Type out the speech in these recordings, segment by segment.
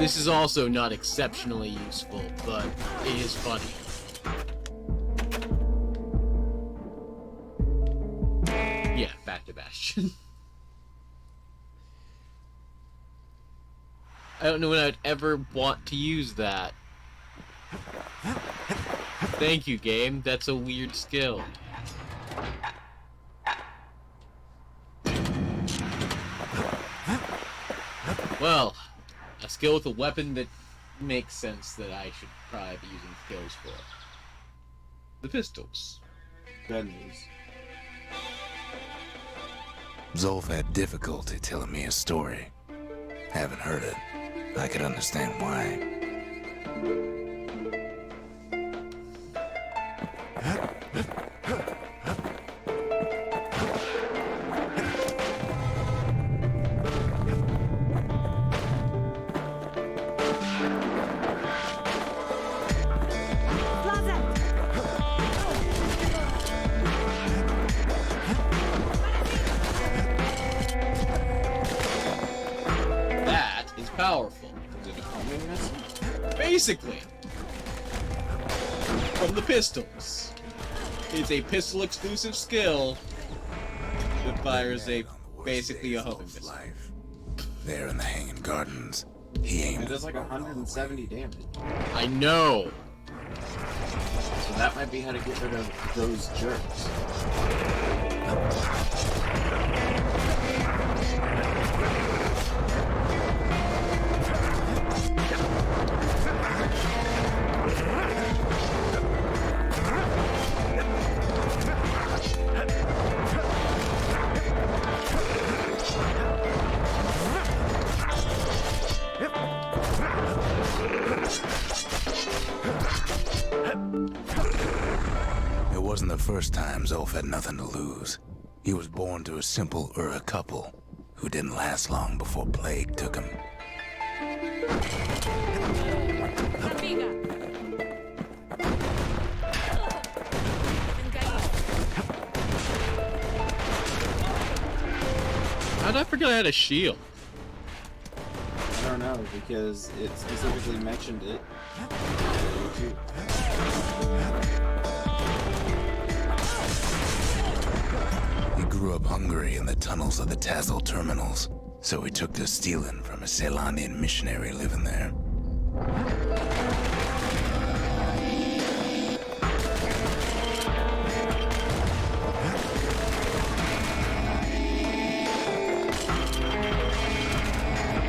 This is also not exceptionally useful, but it is funny. Yeah, back to Bastion. I don't know when I'd ever want to use that. Thank you, game. That's a weird skill. Well, a skill with a weapon that makes sense that I should probably be using skills for. The pistols. Good news. Zolf had difficulty telling me his story. Haven't heard it. I could understand why. Powerful. Basically. From the pistols. It's a pistol exclusive skill that fires basically a homing missile. There in the Hanging Gardens, he aimed. It does like 170 damage. I know. So that might be how to get rid of those jerks. It wasn't the first time Zolf had nothing to lose. He was born to a simple Ura couple who didn't last long before plague took him. How did I forget I had a shield? I don't know, because it specifically mentioned it. He grew up hungry in the tunnels of the Tassel terminals, so he took to stealing from a Ceylonian missionary living there.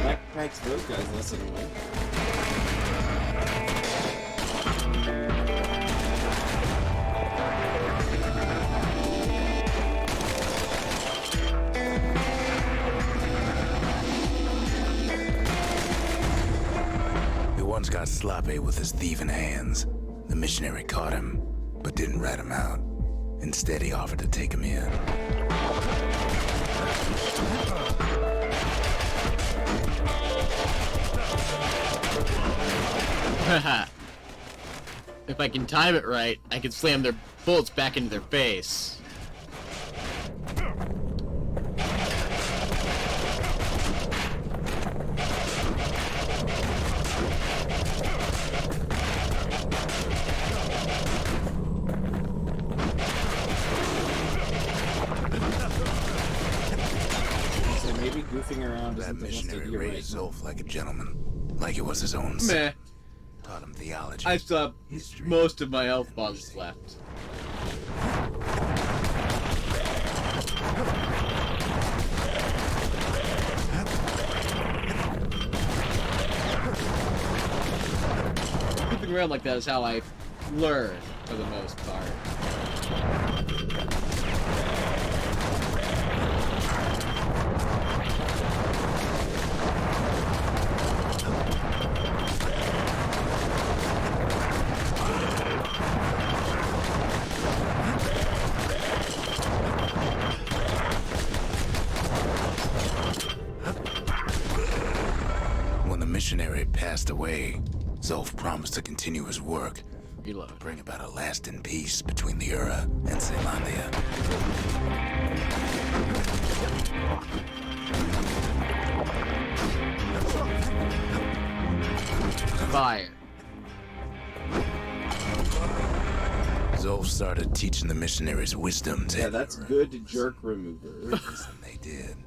That makes those guys less annoying. Once got sloppy with his thieving hands. The missionary caught him, but didn't rat him out. Instead, he offered to take him in. If I can time it right, I can slam their bullets back into their face. Goofing around that missionary raised Zolf like a gentleman, like it was his own son. Meh. Taught him theology. I still have most of my health bars left. Goofing around like that is how I learn, for the most part. Missionary passed away, Zolf promised to continue his work. Reload. Bring about a lasting peace between the Ura and Ceylondia. fire. Zolf started teaching the missionaries wisdom to Yeah, that's good jerk remover. and they did.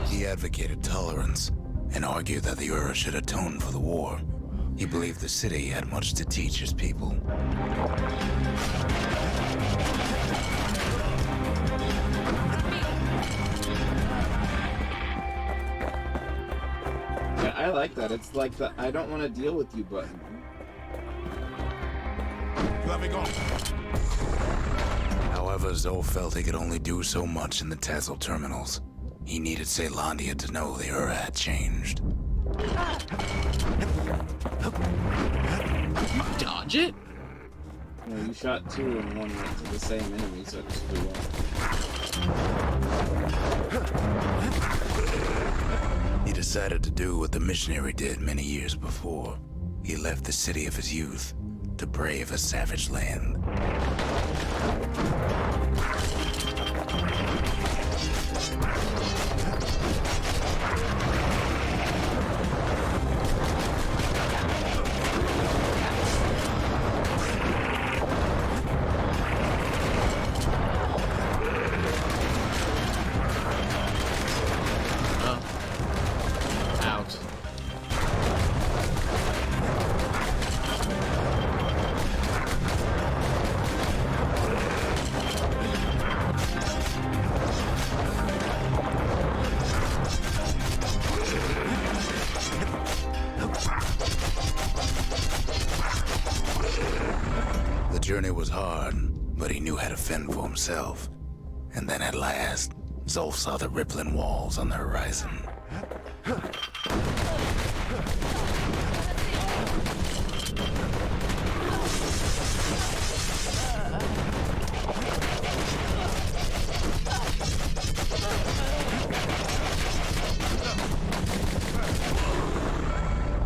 He advocated tolerance and argued that the Ura should atone for the war. He believed the city had much to teach his people. Yeah, I like that. It's like the I don't want to deal with you button. However, Zolf felt he could only do so much in the Tassel terminals. He needed Caelondia to know the Ura had changed. Dodge it? You know, you shot two and one went to the same enemy, so it just flew off. He decided to do what the missionary did many years before. He left the city of his youth to brave a savage land. Out. The journey was hard, but he knew how to fend for himself. And then at last, Zolf saw the rippling walls on the horizon.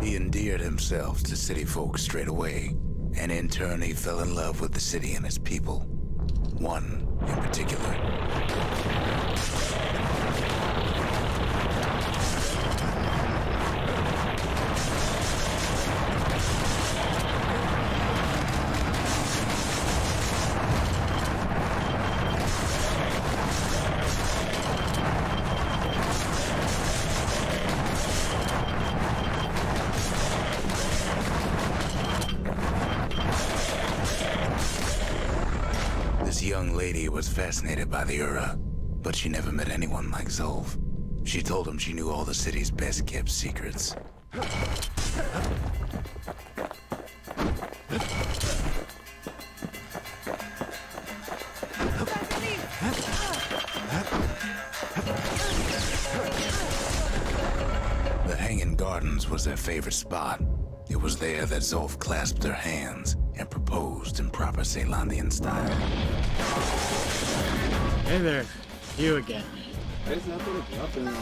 He endeared himself to city folk straight away, and in turn he fell in love with the city and its people. One in particular. This young lady was fascinated by the Ura, but she never met anyone like Zolf. She told him she knew all the city's best-kept secrets. The Hanging Gardens was their favorite spot. It was there that Zolf clasped her hands and proposed in proper Caelondian style. Hey there. You again. There's nothing to drop in like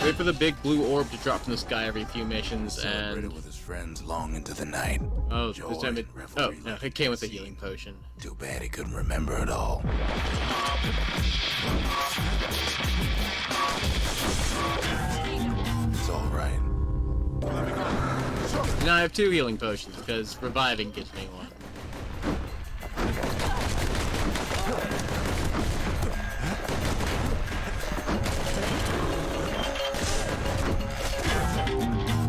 Wait for the big blue orb to drop from the sky every few missions, Celebrated and with his friends long into the night. oh, Joy this time it. and Oh revelry no, like it came with a sea. healing potion. Too bad he couldn't remember it all. It's all right. Now I have 2 healing potions because reviving gives me one.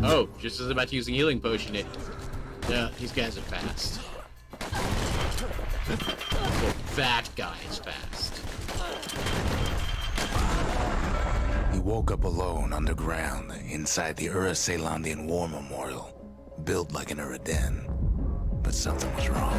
Oh, just as I'm about to use a healing potion, it. Yeah, these guys are fast. Well, that guy is fast. He woke up alone underground inside the Ura Caelondian War Memorial, built like an Ura den. but something was wrong.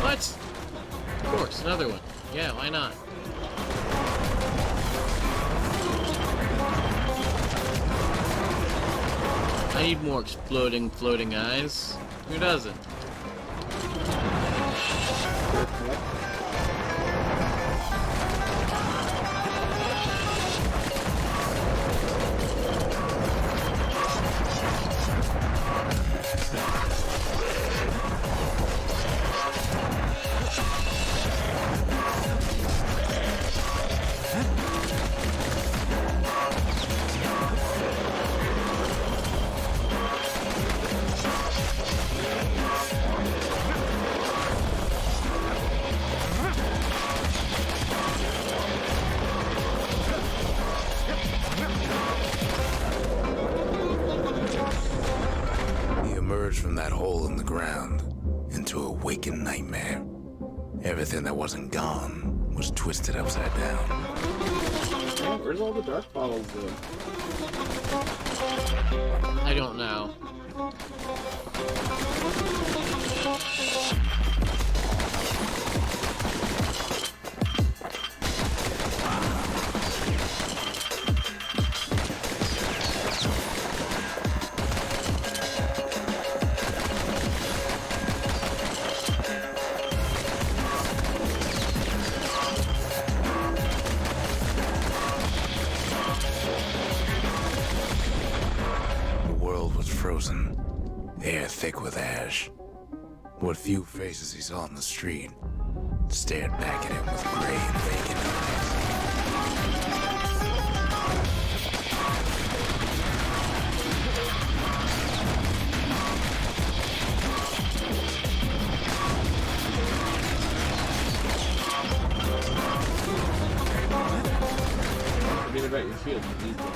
What? Of course, another one. Yeah, why not? I need more exploding, floating eyes. Who doesn't? He emerged from that hole in the ground into a waking nightmare. Everything that wasn't gone was twisted upside down. Oh, where's all the dark bottles though? I don't know. The world was frozen, air thick with ash. What few faces he saw on the street stared back at him with gray and vacant eyes. Forget about your shield. You need one.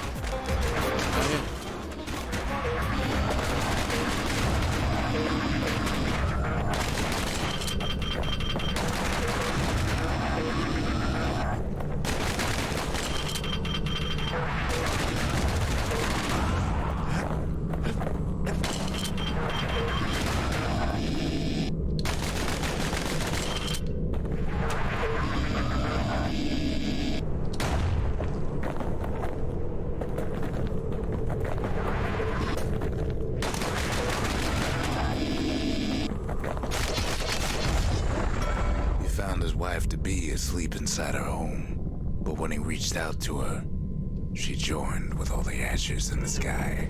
He found his wife-to-be asleep inside her home, but when he reached out to her, she joined with all the ashes in the sky.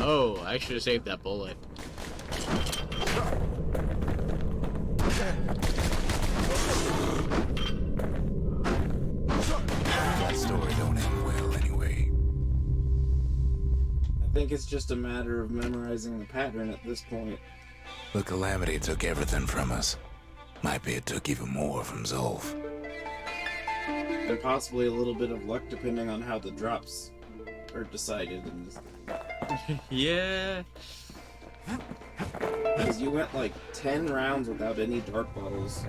Oh, I should have saved that bullet. That story don't end well anyway. I think it's just a matter of memorizing the pattern at this point. The calamity took everything from us. Might be it took even more from Zolf. And possibly a little bit of luck depending on how the drops are decided in this. Yeah. Because you went like 10 rounds without any dark bottles.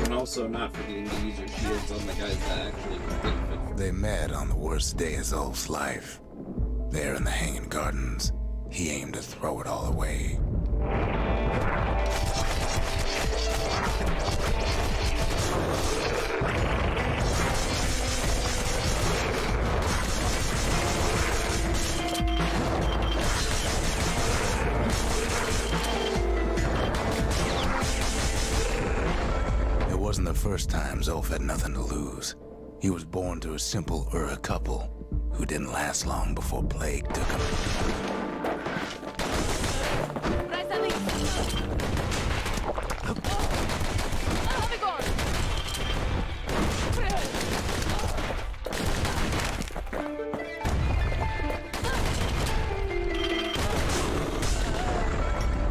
And also not forgetting to use your shields on the guys that actually can benefit. They met on the worst day of Zolf's life. There in the Hanging Gardens, he aimed to throw it all away. first time, Zolf had nothing to lose. He was born to a simple Ura couple who didn't last long before plague took him.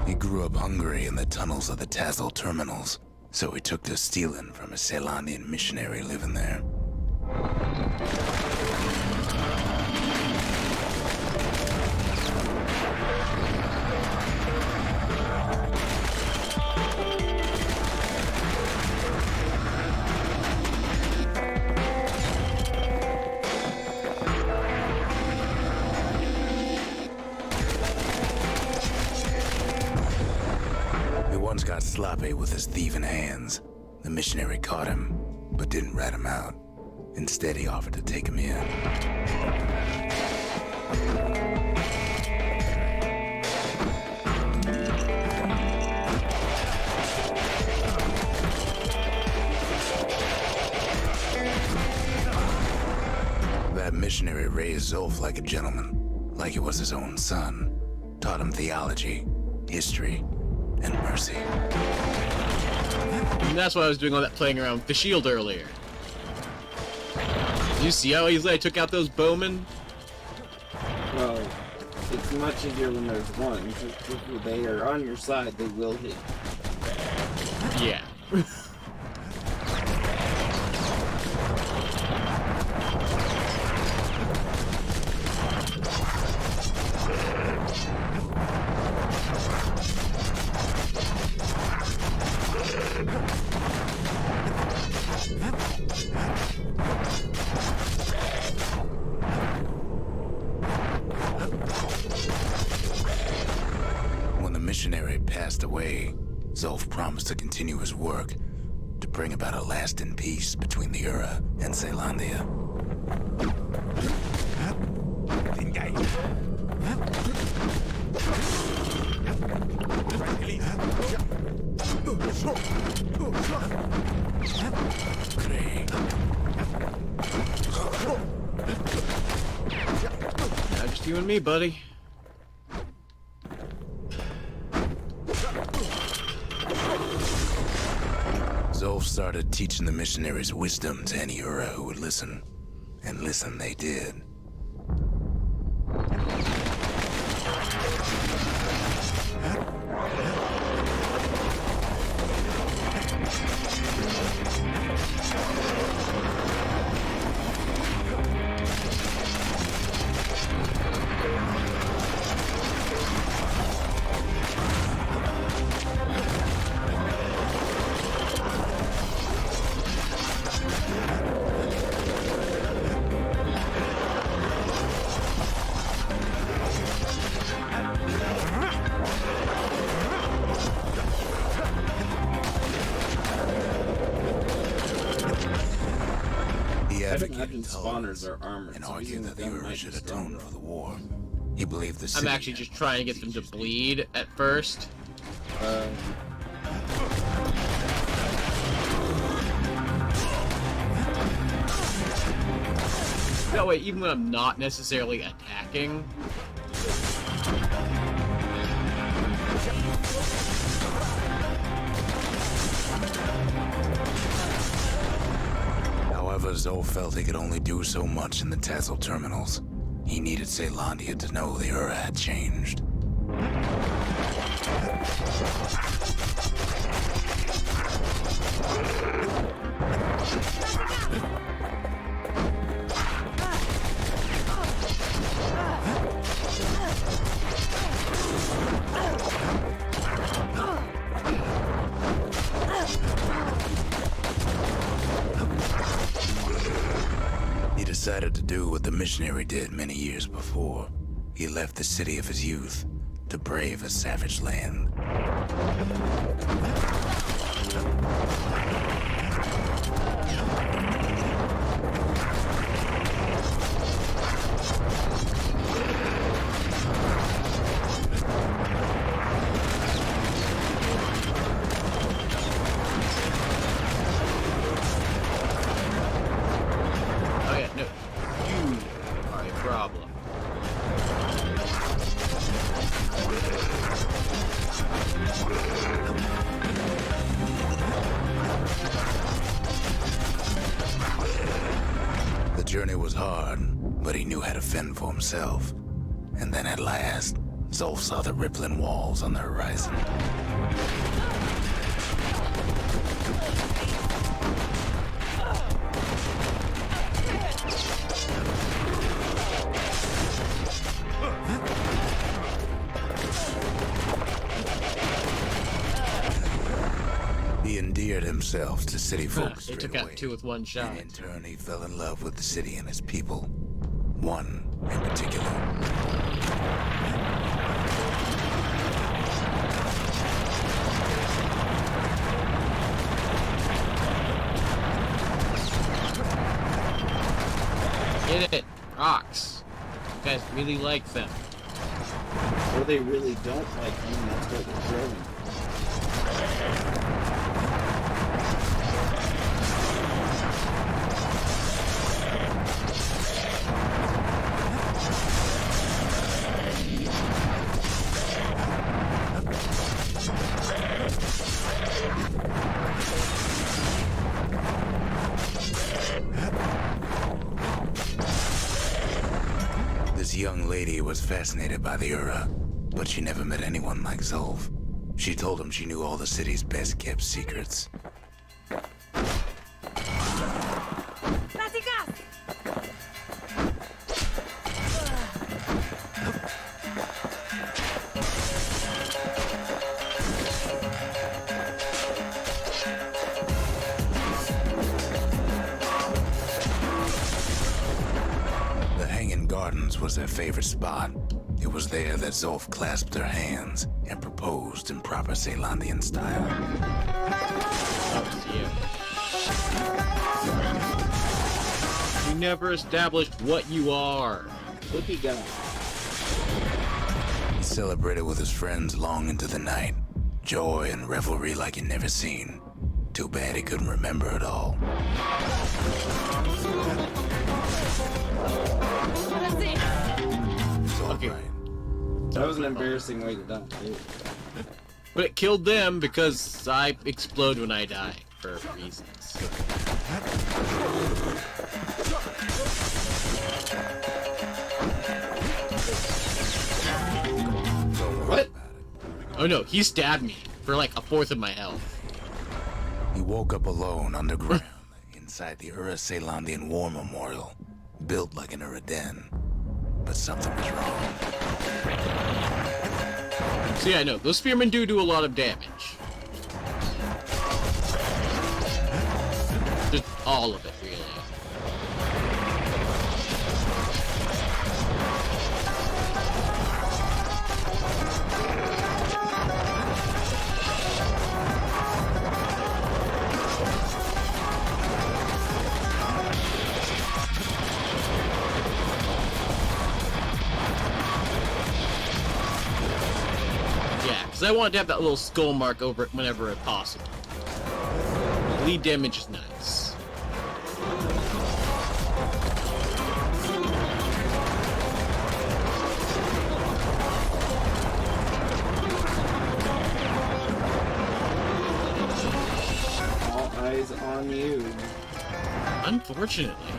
He grew up hungry in the tunnels of the Tassel terminals, so he took to stealing from a Ceylonian missionary living there. He once got sloppy with his thieving hands. The missionary caught him, but didn't rat him out. Instead, he offered to take him in. That missionary raised Zolf like a gentleman, like he was his own son. Taught him theology, history, and mercy. And that's why I was doing all that playing around with the shield earlier. Did you see how easily I took out those bowmen? Well, it's much easier when there's one. If they are on your side, they will hit. Yeah. When the missionary passed away, Zolf promised to continue his work to bring about a lasting peace between the Ura and Ceylondia. Now just you and me, buddy. Zolf started teaching the missionaries wisdom to any Ura who would listen. And listen they did. He I advocated imagine spawners are armored, and so argued using that the them Ura might should be atone stronger. for the war. He believed the I'm city actually just trying to get them to bleed at first. That way, even when I'm not necessarily attacking, However, Zolf felt he could only do so much in the Tassel terminals. He needed Ceylondia to know the Ura had changed. He decided to do what the missionary did many years before. He left the city of his youth to brave a savage land. journey was hard, but he knew how to fend for himself. And then at last, Zolf saw the rippling walls on the horizon. He endeared himself to city folks They straight took away. out 2 with 1 shot. And in turn, he fell in love with the city and its people. One in particular. Get it! Rocks. You guys really like them. Or they really don't like you, and that's what they're growing. This young lady was fascinated by the Ura, but she never met anyone like Zolf. She told him she knew all the city's best-kept secrets. The Hanging Gardens was their favorite spot. It was there that Zolf clasped her hands and proposed in proper Ceylandian style. You never established what you are. Cookie guy. He celebrated with his friends long into the night. Joy and revelry like he'd never seen. Too bad he couldn't remember it all. It's all Okay. right. That was an embarrassing way to die, dude. But it killed them because I explode when I die, for reasons. What? Oh no, he stabbed me for like 1/4 of my health. He woke up alone underground inside the Ura Ceylandian War Memorial, built like an Ura den. But something was wrong. So yeah, no, those spearmen do a lot of damage. Just all of it, really. Yeah, because I want to have that little skull mark over it whenever possible. Bleed damage is nice. All eyes on you. Unfortunately.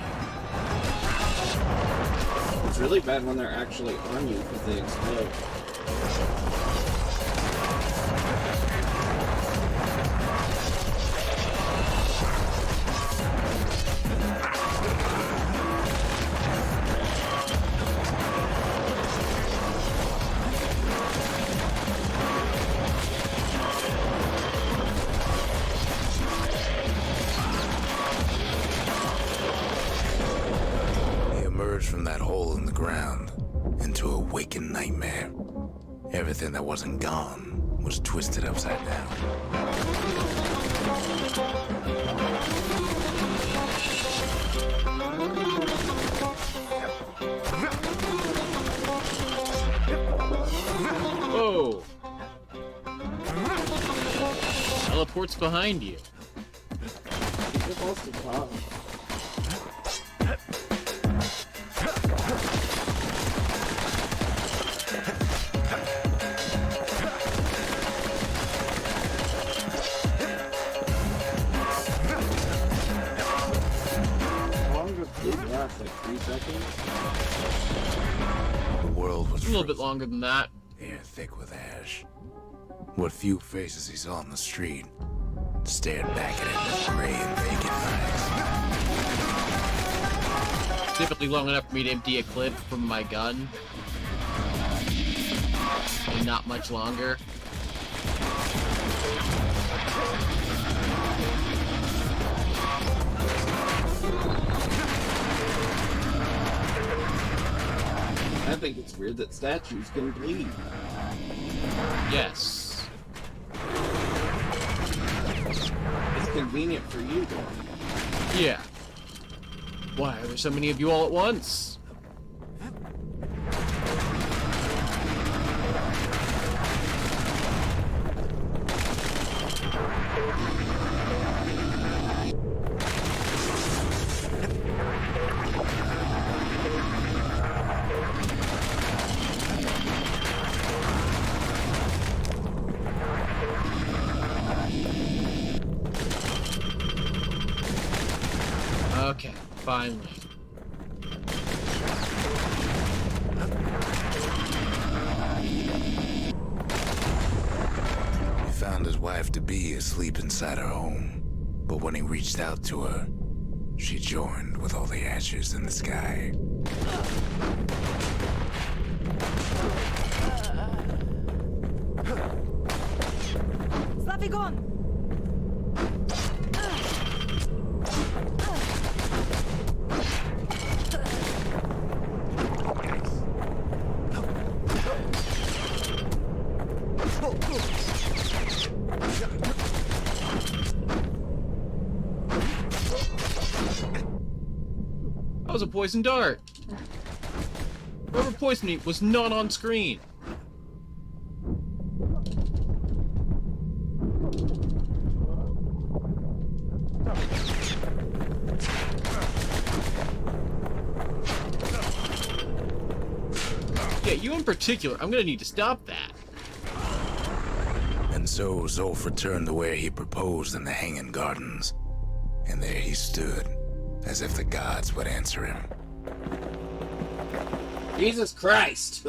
It's really bad when they're actually on you because they explode. He emerged from that hole in the ground into a waking nightmare. Everything that wasn't gone was twisted upside down. Whoa! Teleports behind you. You're supposed to pop. How long does blue last? last like 3 seconds. The world was A little bit frozen, longer than that. air thick with ash. What few faces he saw on the street stared back at him with gray and vacant eyes. Typically long enough for me to empty a clip from my gun. And not much longer. I think it's weird that statues can bleed. Yes. It's convenient for you, though. Yeah. Why are there so many of you all at once? Okay, finally. He found his wife-to-be asleep inside her home, but when he reached out to her, she joined with all the ashes in the sky. Slavigon! That was a poison dart. Whoever poisoned me was not on screen. Yeah, you in particular, I'm gonna need to stop that. And so Zolf returned to where he proposed in the Hanging Gardens. And there he stood, as if the gods would answer him. Jesus Christ!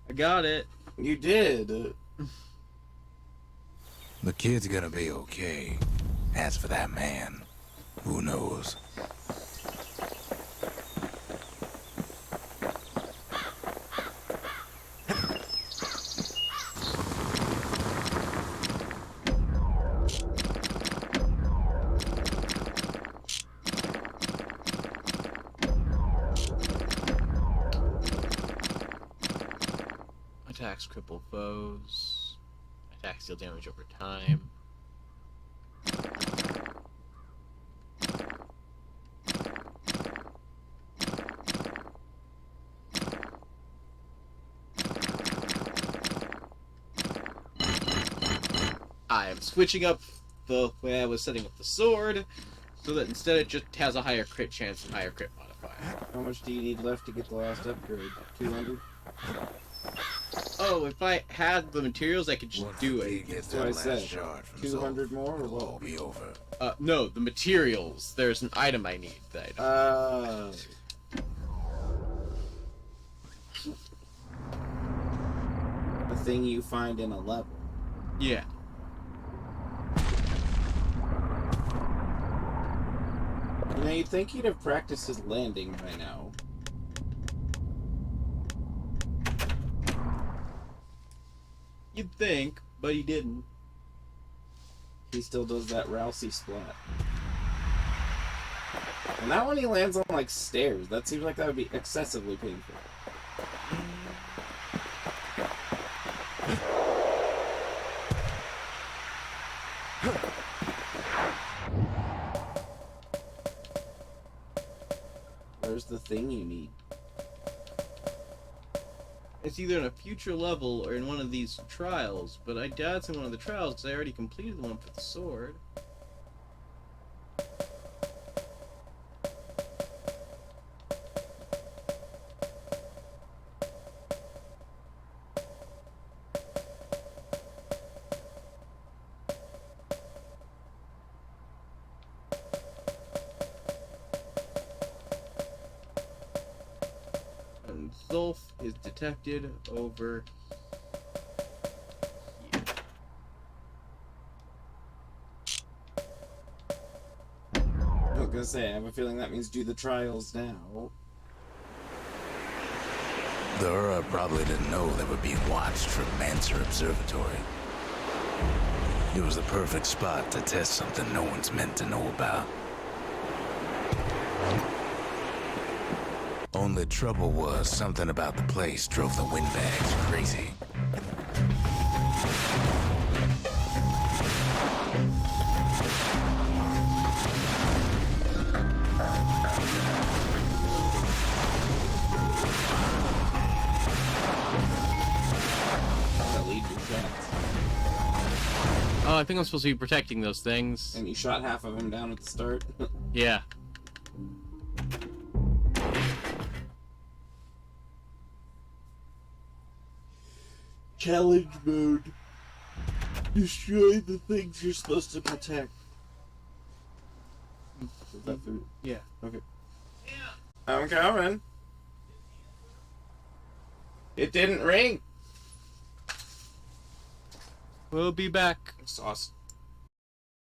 I got it. You did. The kid's gonna be okay. As for that man, who knows? Attacks cripple foes. Attacks deal damage over time. I am switching up the way I was setting up the sword, so that instead it just has a higher crit chance and higher crit modifier. How much do you need left to get the last upgrade? 200? Oh, if I had the materials, I could just do it. That's what I said. 200 more or It'll all what? be over. No, the materials. There's an item I need that I don't. A thing you find in a level. Yeah. You know, you'd think he'd have practiced his landing by now. You'd think, but he didn't. He still does that Rousey splat. And that one he lands on, like, stairs. That seems like that would be excessively painful. Where's the thing you need? It's either in a future level or in one of these trials, but I doubt it's in one of the trials because I already completed the one for the sword. gulf is detected over here. I was gonna say, I have a feeling that means do the trials now. The Ura probably didn't know they were being watched from Manser Observatory. It was the perfect spot to test something no one's meant to know about. Only trouble was something about the place drove the windbags crazy. That lead your shots. Oh, I think I'm supposed to be protecting those things. And you shot half of him down at the start. Yeah. Challenge mode. Destroy the things you're supposed to protect. Is that food? Yeah. Okay. I'm coming. It didn't ring. We'll be back. Sauce.